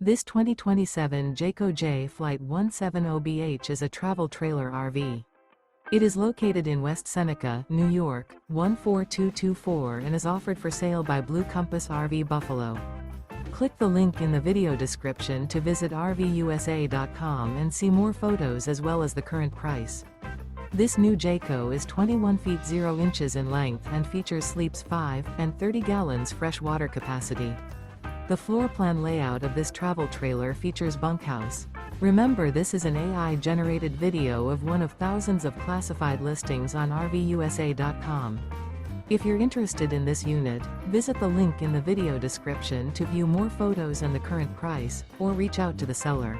This 2027 Jayco Jay Flight 170BH is a travel trailer RV. It is located in West Seneca, New York, 14224 and is offered for sale by Blue Compass RV Buffalo. Click the link in the video description to visit RVUSA.com and see more photos as well as the current price. This new Jayco is 21 feet 0 inches in length and features sleeps 5 and 30 gallons fresh water capacity. The floor plan layout of this travel trailer features bunkhouse. Remember, this is an AI-generated video of one of thousands of classified listings on RVUSA.com. If you're interested in this unit, visit the link in the video description to view more photos and the current price, or reach out to the seller.